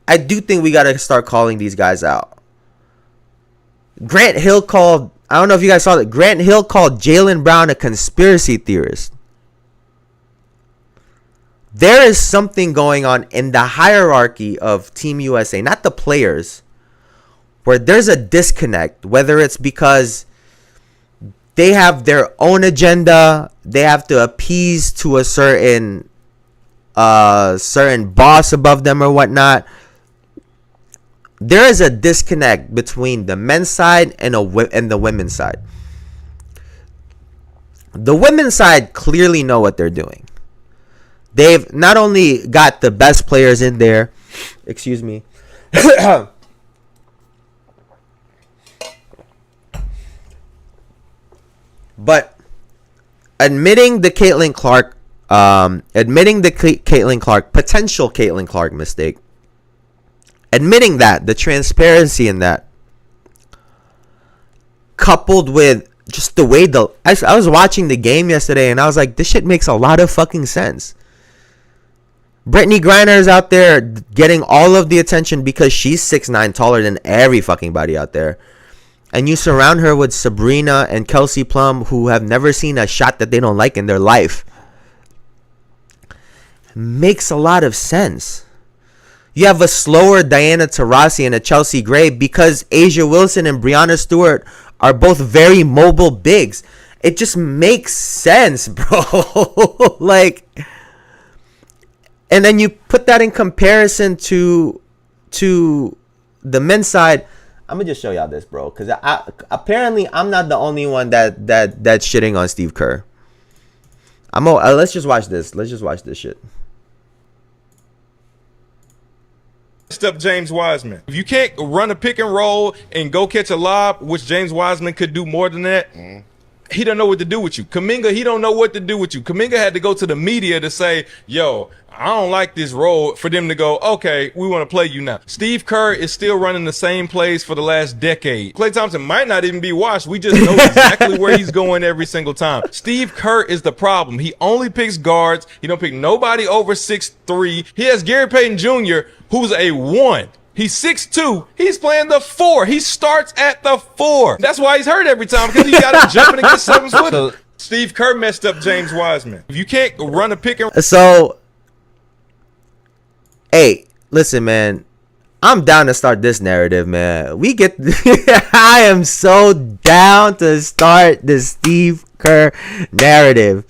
S1: I do think we gotta start calling these guys out. Grant Hill called, I don't know if you guys saw that, Grant Hill called Jaylen Brown a conspiracy theorist. There is something going on in the hierarchy of Team USA, not the players, where there's a disconnect, whether it's because they have their own agenda, they have to appease to a certain boss above them or whatnot. There is a disconnect between the men's side and the women's side. The women's side clearly know what they're doing. They've not only got the best players in there, excuse me, but admitting the Caitlin Clark, potential Caitlin Clark mistake, admitting that, the transparency in that, coupled with just the way I was watching the game yesterday and I was like, this shit makes a lot of fucking sense. Brittany Griner is out there getting all of the attention because she's 6'9", taller than every fucking body out there. And you surround her with Sabrina and Kelsey Plum, who have never seen a shot that they don't like in their life. Makes a lot of sense. You have a slower Diana Taurasi and a Chelsea Gray because Asia Wilson and Brianna Stewart are both very mobile bigs. It just makes sense, bro. Like, and then you put that in comparison to the men's side. I'm gonna just show y'all this, bro, because apparently I'm not the only one that's shitting on Steve Kerr. Let's just watch this. Let's just watch this shit.
S2: Up James Wiseman. If you can't run a pick and roll and go catch a lob, which James Wiseman could do more than that, he don't know what to do with you. Kuminga, he don't know what to do with you. Kuminga had to go to the media to say, yo, I don't like this role, for them to go, okay, we want to play you now. Steve Kerr is still running the same plays for the last decade. Klay Thompson might not even be washed. We just know exactly where he's going every single time. Steve Kerr is the problem. He only picks guards. He don't pick nobody over 6'3". He has Gary Payton Jr., who's a 1. He's 6'2". He's playing the 4. He starts at the 4. That's why he's hurt every time, because he got him jumping against 7-footer. Steve Kerr messed up James Wiseman. If you can't run a pick and
S1: so, hey, listen, man. I'm down to start this narrative, man. I am so down to start the Steve Kerr narrative.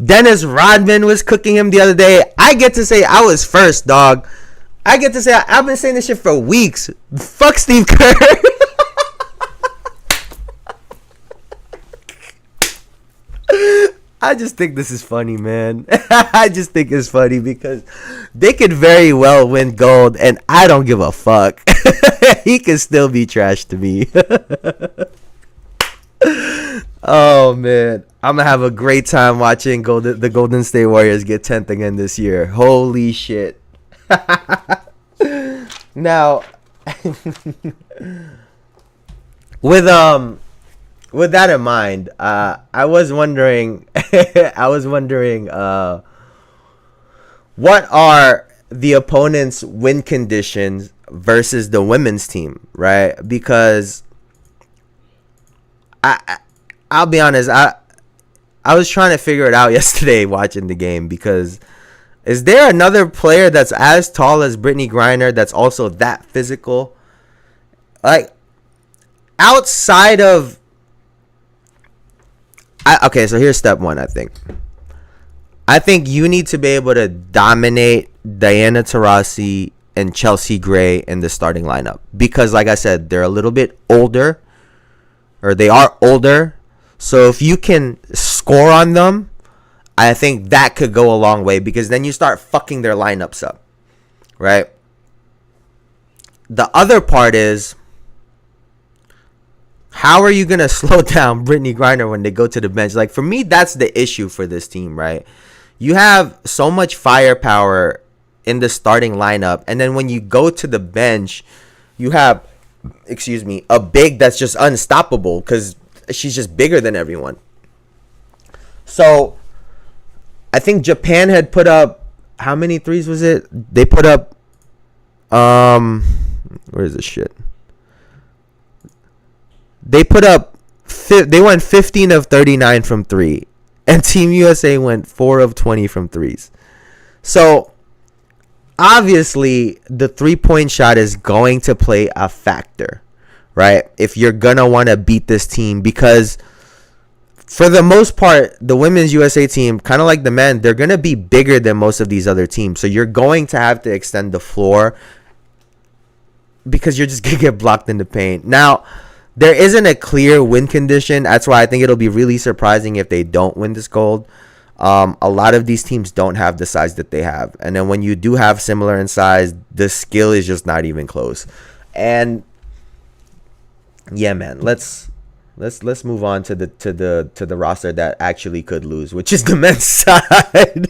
S1: Dennis Rodman was cooking him the other day. I get to say I was first, dog. I get to say I've been saying this shit for weeks. Fuck Steve Kerr. I just think this is funny, man. I just think it's funny because they could very well win gold, and I don't give a fuck. He can still be trash to me. Oh, man. I'm going to have a great time watching the Golden State Warriors get 10th again this year. Holy shit. Now, with that in mind, I was wondering what are the opponent's win conditions versus the women's team, right? Because I'll be honest, I was trying to figure it out yesterday watching the game, because is there another player that's as tall as Brittany Griner that's also that physical? Like, outside of... okay, so here's step one, I think. I think you need to be able to dominate Diana Taurasi and Chelsea Gray in the starting lineup. Because, like I said, they're a little bit older. Or they are older. So if you can score on them, I think that could go a long way, because then you start fucking their lineups up, right? The other part is, how are you going to slow down Brittany Griner when they go to the bench? Like, for me, that's the issue for this team, right? You have so much firepower in the starting lineup, and then when you go to the bench, you have, a big that's just unstoppable because she's just bigger than everyone. So I think Japan had put up, how many threes was it? They put up, where is this shit? They put up, they went 15 of 39 from three, and Team USA went 4 of 20 from threes. So obviously the 3-point shot is going to play a factor, right? If you're gonna want to beat this team, because for the most part, the women's USA team, kind of like the men, they're going to be bigger than most of these other teams. So you're going to have to extend the floor because you're just going to get blocked in the paint. Now, there isn't a clear win condition. That's why I think it'll be really surprising if they don't win this gold. A lot of these teams don't have the size that they have. And then when you do have similar in size, the skill is just not even close. And yeah, man, let's move on to the roster that actually could lose, which is the men's side.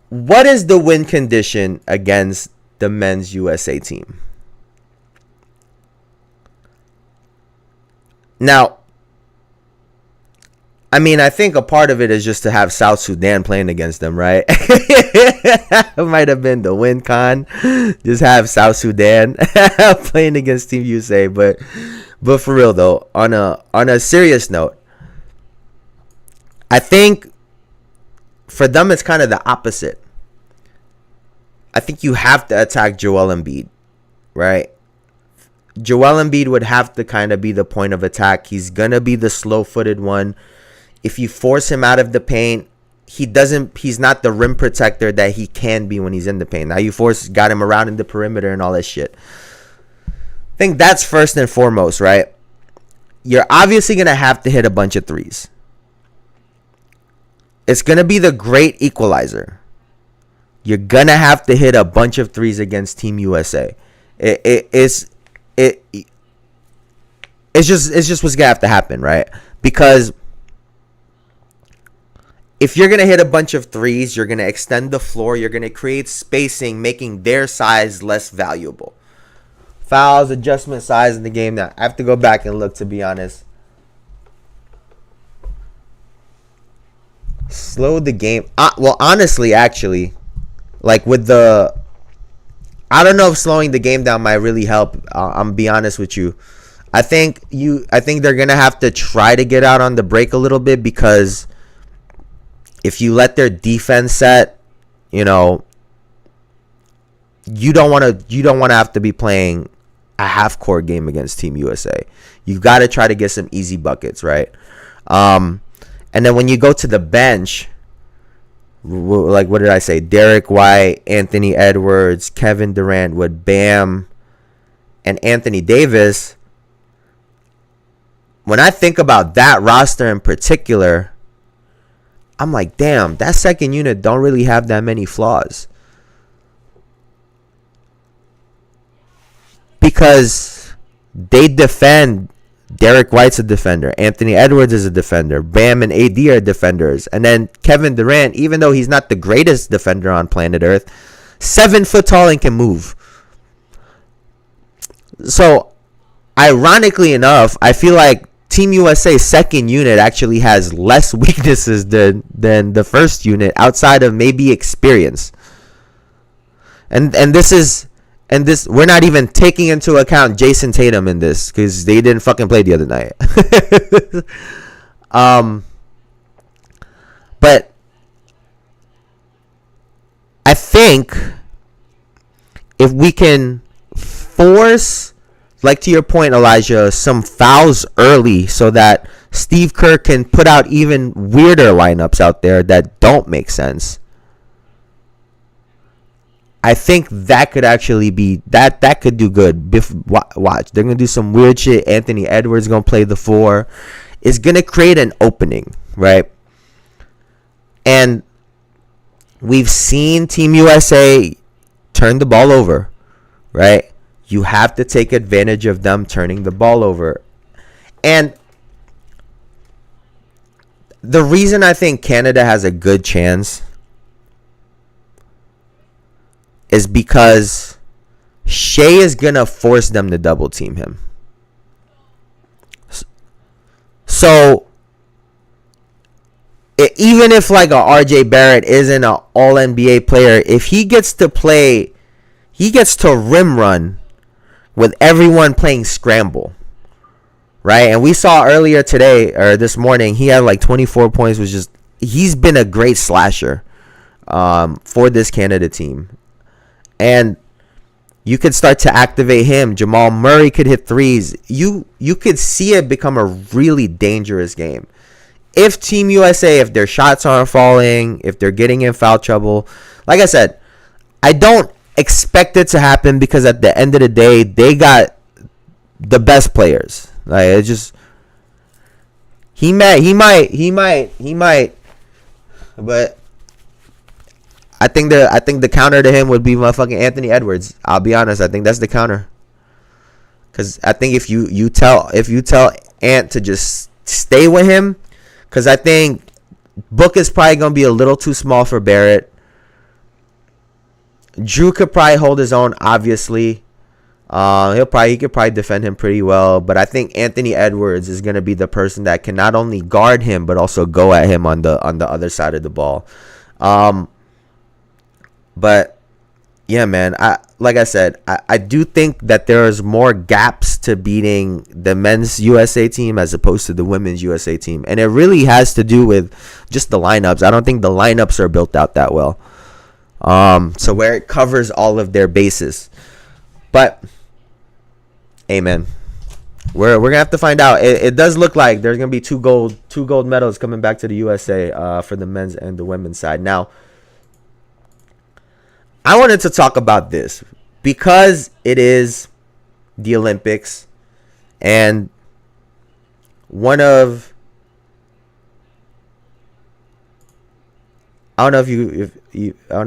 S1: What is the win condition against the men's USA team? Now, I mean, I think a part of it is just to have South Sudan playing against them, right? It might have been the win con. Just have South Sudan playing against Team USA. But for real, though, on a serious note, I think for them it's kind of the opposite. I think you have to attack Joel Embiid, right? Joel Embiid would have to kind of be the point of attack. He's going to be the slow-footed one. If you force him out of the paint, he's not the rim protector that he can be when he's in the paint. Now you got him around in the perimeter and all that shit. I think that's first and foremost, right? You're obviously going to have to hit a bunch of threes. It's going to be the great equalizer. You're going to have to hit a bunch of threes against Team USA. It's just what's going to have to happen, right? Because if you're going to hit a bunch of threes, you're going to extend the floor. You're going to create spacing, making their size less valuable. Fouls, adjustment size in the game. Now, I have to go back and look, to be honest. Slow the game. Well, honestly, actually, like with the... I don't know if slowing the game down might really help. I'm be honest with you. I think they're going to have to try to get out on the break a little bit, because if you let their defense set, you don't want to have to be playing a half court game against Team USA. You've got to try to get some easy buckets, right? And then when you go to the bench, like, what did I say? Derek White, Anthony Edwards, Kevin Durant with Bam, and Anthony Davis. When I think about that roster in particular, I'm like, damn, that second unit don't really have that many flaws. Because they defend. Derek White's a defender. Anthony Edwards is a defender. Bam and AD are defenders. And then Kevin Durant, even though he's not the greatest defender on planet Earth, 7 foot tall and can move. So, ironically enough, I feel like Team USA's second unit actually has less weaknesses than the first unit, outside of maybe experience. And this we're not even taking into account Jason Tatum in this, because they didn't fucking play the other night. But I think if we can force, like to your point, Elijah, some fouls early so that Steve Kerr can put out even weirder lineups out there that don't make sense, I think that could actually be that could do good. Watch, they're gonna do some weird shit. Anthony Edwards gonna play the 4. It's gonna create an opening, right? And we've seen Team USA turn the ball over, right? You have to take advantage of them turning the ball over. And the reason I think Canada has a good chance is because Shea is going to force them to double team him. So, even if like a RJ Barrett isn't an all-NBA player, if he gets to play, he gets to rim run with everyone playing scramble. Right? And we saw earlier today, or this morning, he had like 24 points, he's been a great slasher for this Canada team. And you could start to activate him. Jamal Murray could hit threes. You could see it become a really dangerous game. If Team USA, if their shots aren't falling, if they're getting in foul trouble, like I said, I don't expect it to happen because at the end of the day, they got the best players. Like, it's just, he might, but I think the counter to him would be motherfucking Anthony Edwards. I'll be honest, I think that's the counter. Cause I think if you tell Ant to just stay with him, cause I think Book is probably gonna be a little too small for Barrett. Drew could probably hold his own, obviously. He could probably defend him pretty well, but I think Anthony Edwards is gonna be the person that can not only guard him but also go at him on the other side of the ball. But yeah, man, like I said, I do think that there's more gaps to beating the men's USA team as opposed to the women's USA team, and it really has to do with just the lineups. I don't think the lineups are built out that well, so where it covers all of their bases. But hey, man, we're gonna have to find out. It does look like there's gonna be two gold medals coming back to the USA for the men's and the women's side. Now, I wanted to talk about this because it is the Olympics, and I don't know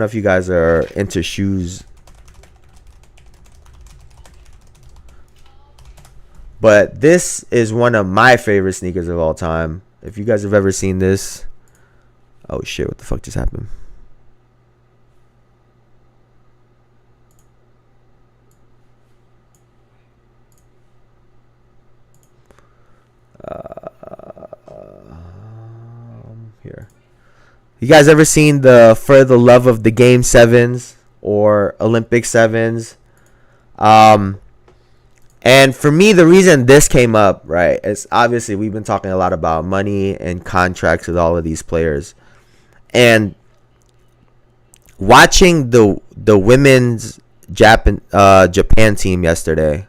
S1: if you guys are into shoes. But this is one of my favorite sneakers of all time. If you guys have ever seen this. Oh shit, what the fuck just happened? Here. You guys ever seen the For the Love of the Game 7s or Olympic 7s? And for me, the reason this came up, right, is obviously we've been talking a lot about money and contracts with all of these players. And watching the women's Japan team yesterday,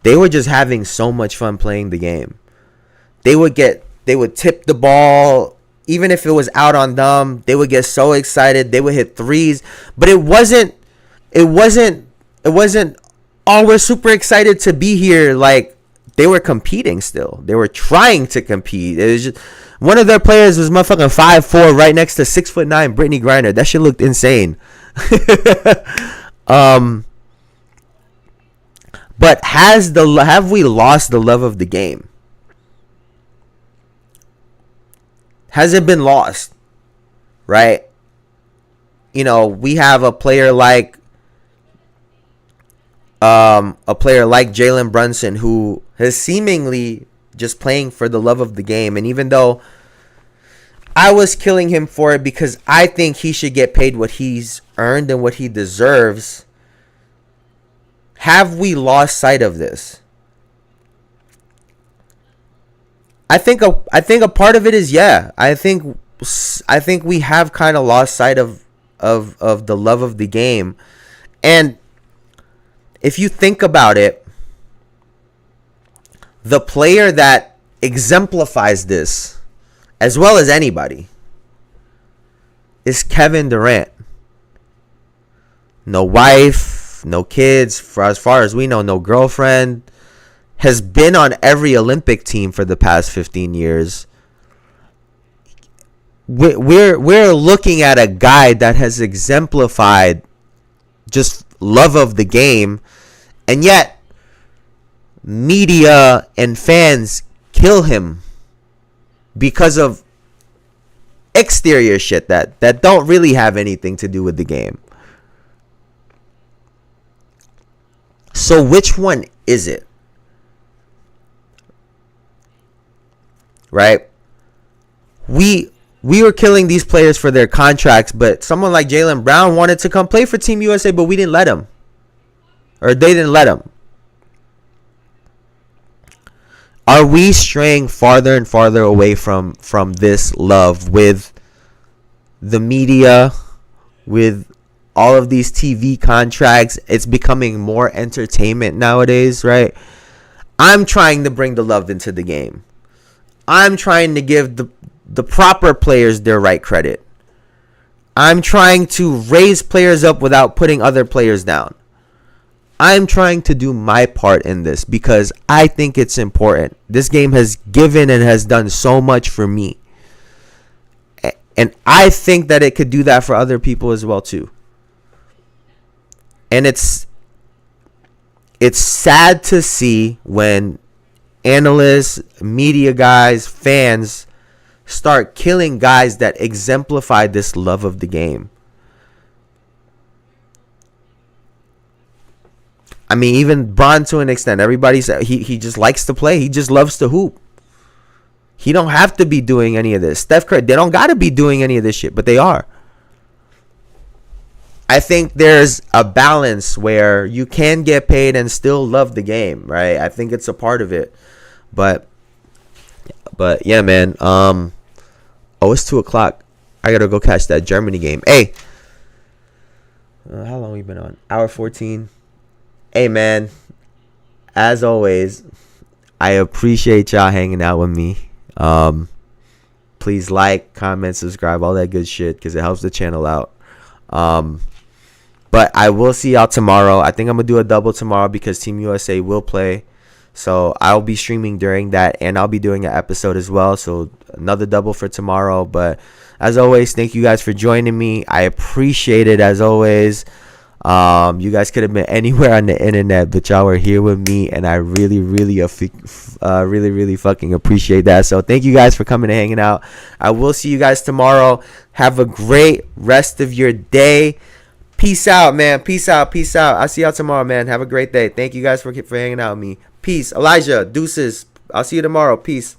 S1: they were just having so much fun playing the game. They would tip the ball, even if it was out on them. They would get so excited. They would hit threes, but it wasn't. Oh, we're super excited to be here. Like, they were competing still. They were trying to compete. It was just, one of their players was motherfucking 5'4", right next to 6'9" Brittany Griner. That shit looked insane. But have we lost the love of the game? Has it been lost? Right? You know, we have a player like Jalen Brunson, who is seemingly just playing for the love of the game. And even though I was killing him for it because I think he should get paid what he's earned and what he deserves, have we lost sight of this? I think a part of it is, yeah. I think we have kind of lost sight of the love of the game. And if you think about it, the player that exemplifies this, as well as anybody, is Kevin Durant. No wife, no kids, for as far as we know, no girlfriend. Has been on every Olympic team for the past 15 years. We're looking at a guy that has exemplified just love of the game, and yet media and fans kill him because of exterior shit that don't really have anything to do with the game. So which one is it? Right? We were killing these players for their contracts, but someone like Jaylen Brown wanted to come play for Team USA, but we didn't let him. Or they didn't let him. Are we straying farther and farther away from this love with the media, with all of these TV contracts? It's becoming more entertainment nowadays, right? I'm trying to bring the love into the game. I'm trying to give the proper players their right credit. I'm trying to raise players up without putting other players down. I'm trying to do my part in this because I think it's important. This game has given and has done so much for me. And I think that it could do that for other people as well too. And it's sad to see when analysts, media guys, fans start killing guys that exemplify this love of the game. I mean, even Bron to an extent. Everybody said he just likes to play. He just loves to hoop. He don't have to be doing any of this. Steph Curry, they don't got to be doing any of this shit, but they are. I think there's a balance where you can get paid and still love the game, right? I think it's a part of it. But yeah, man. Oh, it's 2:00. I gotta go catch that Germany game. Hey, how long we been on? Hour 14. Hey, man. As always, I appreciate y'all hanging out with me. Please like, comment, subscribe, all that good shit, because it helps the channel out. But I will see y'all tomorrow. I think I'm gonna do a double tomorrow because Team USA will play. So I'll be streaming during that, and I'll be doing an episode as well. So another double for tomorrow. But as always, thank you guys for joining me. I appreciate it as always. You guys could have been anywhere on the internet, but y'all were here with me, and I really fucking appreciate that. So thank you guys for coming and hanging out. I will see you guys tomorrow. Have a great rest of your day. Peace out, man. Peace out. I'll see y'all tomorrow, man. Have a great day. Thank you guys for hanging out with me. Peace. Elijah, deuces. I'll see you tomorrow. Peace.